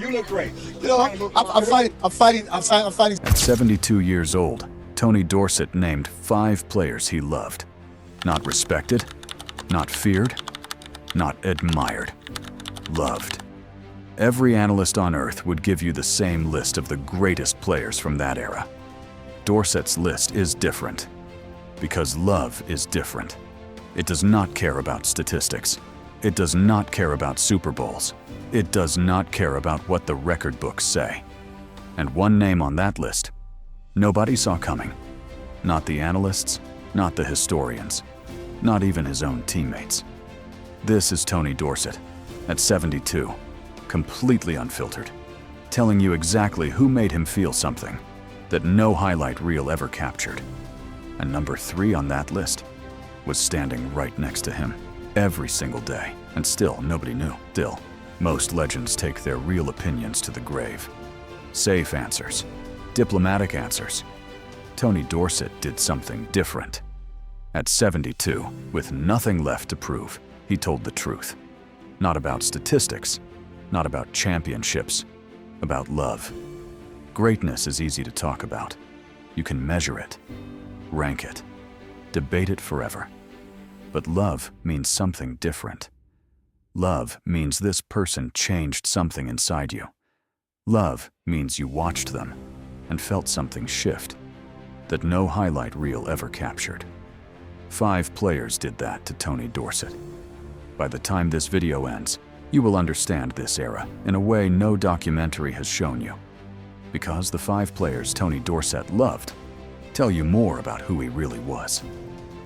You look great. You know, I'm fighting. At 72 years old, Tony Dorsett named 5 players he loved. Not respected, not feared, not admired. Loved. Every analyst on Earth would give you the same list of the greatest players from that era. Dorsett's list is different. Because love is different. It does not care about statistics. It does not care about Super Bowls. It does not care about what the record books say. And one name on that list, nobody saw coming. Not the analysts, not the historians, not even his own teammates. This is Tony Dorsett, at 72, completely unfiltered, telling you exactly who made him feel something that no highlight reel ever captured. And number 3 on that list was standing right next to him every single day, and still nobody knew. Still, most legends take their real opinions to the grave. Safe answers, diplomatic answers. Tony Dorsett did something different. At 72, with nothing left to prove, he told the truth. Not about statistics, not about championships, about love. Greatness is easy to talk about. You can measure it, rank it, debate it forever. But love means something different. Love means this person changed something inside you. Love means you watched them and felt something shift that no highlight reel ever captured. 5 players did that to Tony Dorsett. By the time this video ends, you will understand this era in a way no documentary has shown you. Because the 5 players Tony Dorsett loved tell you more about who he really was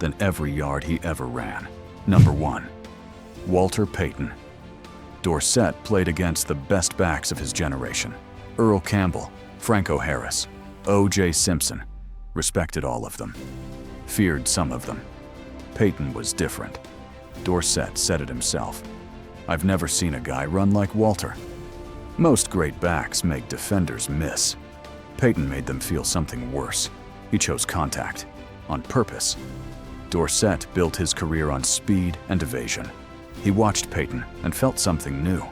than every yard he ever ran. Number 1, Walter Payton. Dorsett played against the best backs of his generation. Earl Campbell, Franco Harris, O.J. Simpson. Respected all of them. Feared some of them. Payton was different. Dorsett said it himself. I've never seen a guy run like Walter. Most great backs make defenders miss. Payton made them feel something worse. He chose contact, on purpose. Dorsett built his career on speed and evasion. He watched Payton and felt something new.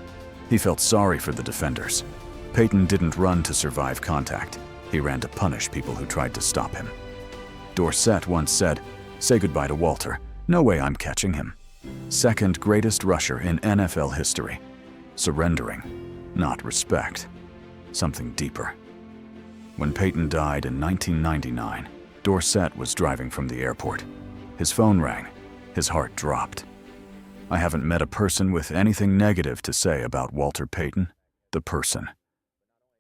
He felt sorry for the defenders. Payton didn't run to survive contact. He ran to punish people who tried to stop him. Dorsett once said, "Say goodbye to Walter. No way I'm catching him." Second greatest rusher in NFL history. Surrendering, not respect. Something deeper. When Payton died in 1999, Dorsett was driving from the airport. His phone rang. His heart dropped. I haven't met a person with anything negative to say about Walter Payton. The person.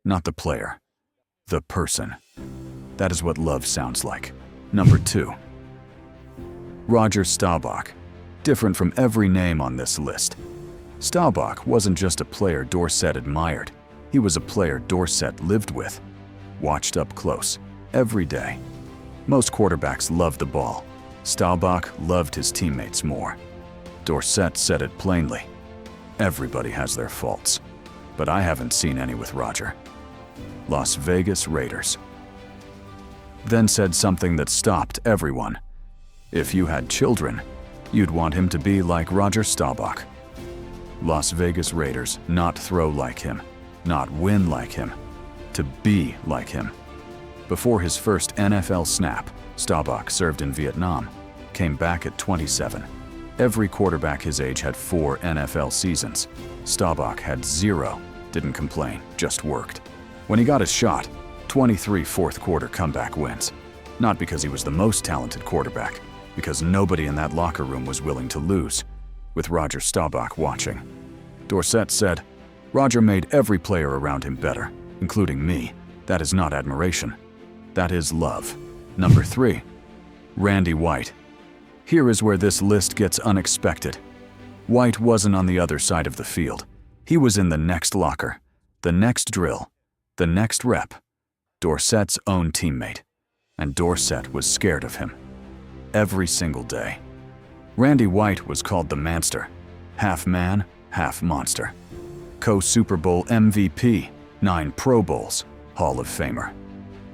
Not the player. The person. That is what love sounds like. Number 2. Roger Staubach. Different from every name on this list. Staubach wasn't just a player Dorsett admired. He was a player Dorsett lived with. Watched up close, every day. Most quarterbacks loved the ball. Staubach loved his teammates more. Dorsett said it plainly. Everybody has their faults, but I haven't seen any with Roger. Las Vegas Raiders. Then said something that stopped everyone. If you had children, you'd want him to be like Roger Staubach. Las Vegas Raiders, not throw like him, not win like him, to be like him. Before his first NFL snap, Staubach served in Vietnam, came back at 27. Every quarterback his age had 4 NFL seasons. Staubach had 0, didn't complain, just worked. When he got his shot, 23 fourth quarter comeback wins. Not because he was the most talented quarterback, because nobody in that locker room was willing to lose, with Roger Staubach watching. Dorsett said, Roger made every player around him better, including me. That is not admiration. That is love. Number 3. Randy White. Here is where this list gets unexpected. White wasn't on the other side of the field. He was in the next locker, the next drill, the next rep. Dorsett's own teammate. And Dorsett was scared of him. Every single day. Randy White was called the Manster. Half man, half monster. Co-Super Bowl MVP, 9 Pro Bowls, Hall of Famer.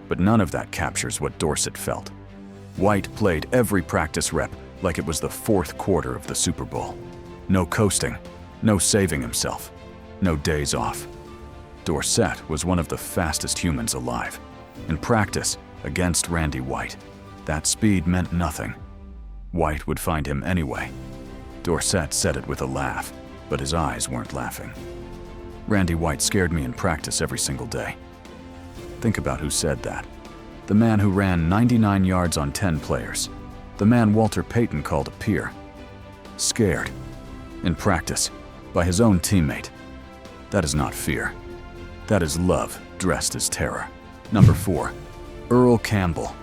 But none of that captures what Dorsett felt. White played every practice rep like it was the 4th quarter of the Super Bowl. No coasting, no saving himself, no days off. Dorsett was one of the fastest humans alive. In practice, against Randy White, that speed meant nothing. White would find him anyway. Dorsett said it with a laugh, but his eyes weren't laughing. Randy White scared me in practice every single day. Think about who said that. The man who ran 99 yards on 10 players. The man Walter Payton called a peer. Scared. In practice, by his own teammate. That is not fear. That is love dressed as terror. Number 4, Earl Campbell.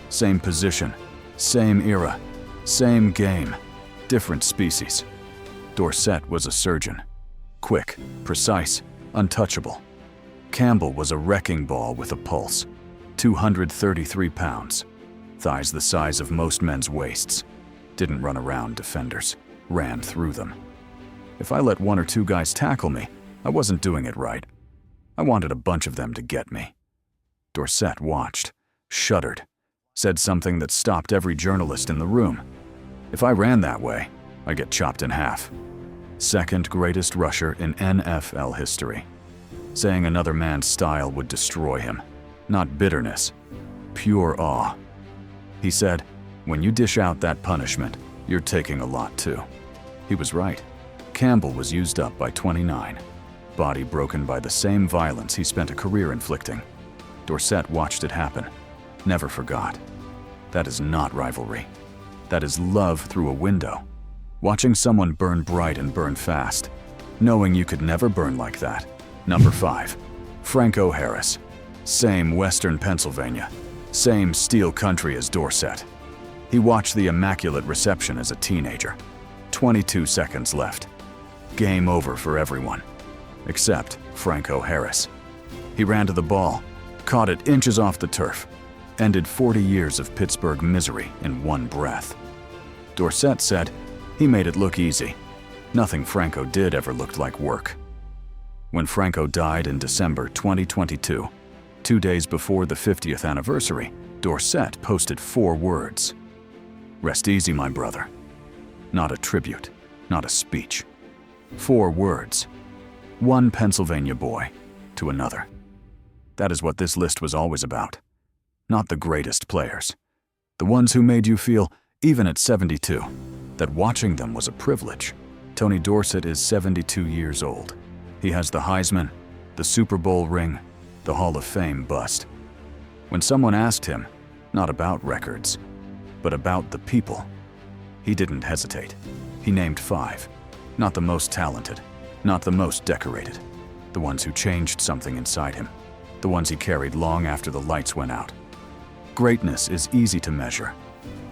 Same position, same era, same game, different species. Dorsett was a surgeon. Quick, precise, untouchable. Campbell was a wrecking ball with a pulse. 233 pounds. Thighs the size of most men's waists. Didn't run around defenders, ran through them. If I let 1 or 2 guys tackle me, I wasn't doing it right. I wanted a bunch of them to get me. Dorsett watched, shuddered, said something that stopped every journalist in the room. If I ran that way, I'd get chopped in half. Second greatest rusher in NFL history. Saying another man's style would destroy him. Not bitterness, pure awe. He said, when you dish out that punishment, you're taking a lot too. He was right. Campbell was used up by 29. Body broken by the same violence he spent a career inflicting. Dorsett watched it happen. Never forgot. That is not rivalry. That is love through a window. Watching someone burn bright and burn fast. Knowing you could never burn like that. Number 5, Franco Harris. Same Western Pennsylvania. Same steel country as Dorsett. He watched the immaculate reception as a teenager. 22 seconds left. Game over for everyone. Except Franco Harris. He ran to the ball, caught it inches off the turf, ended 40 years of Pittsburgh misery in one breath. Dorsett said he made it look easy. Nothing Franco did ever looked like work. When Franco died in December 2022, 2 days before the 50th anniversary, Dorsett posted 4 words. Rest easy, my brother. Not a tribute, not a speech. 4 words. One Pennsylvania boy to another. That is what this list was always about. Not the greatest players. The ones who made you feel, even at 72, that watching them was a privilege. Tony Dorsett is 72 years old. He has the Heisman, the Super Bowl ring, the Hall of Fame bust. When someone asked him, not about records, but about the people, he didn't hesitate. He named 5. Not the most talented, not the most decorated. The ones who changed something inside him. The ones he carried long after the lights went out. Greatness is easy to measure.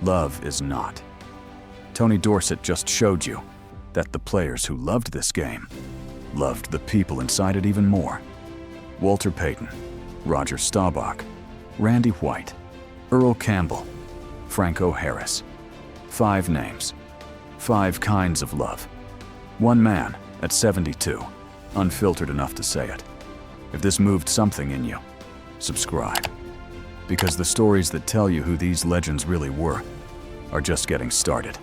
Love is not. Tony Dorsett just showed you that the players who loved this game loved the people inside it even more. Walter Payton, Roger Staubach, Randy White, Earl Campbell, Franco Harris. 5 names. 5 kinds of love. One man at 72, unfiltered enough to say it. If this moved something in you, subscribe. Because the stories that tell you who these legends really were are just getting started.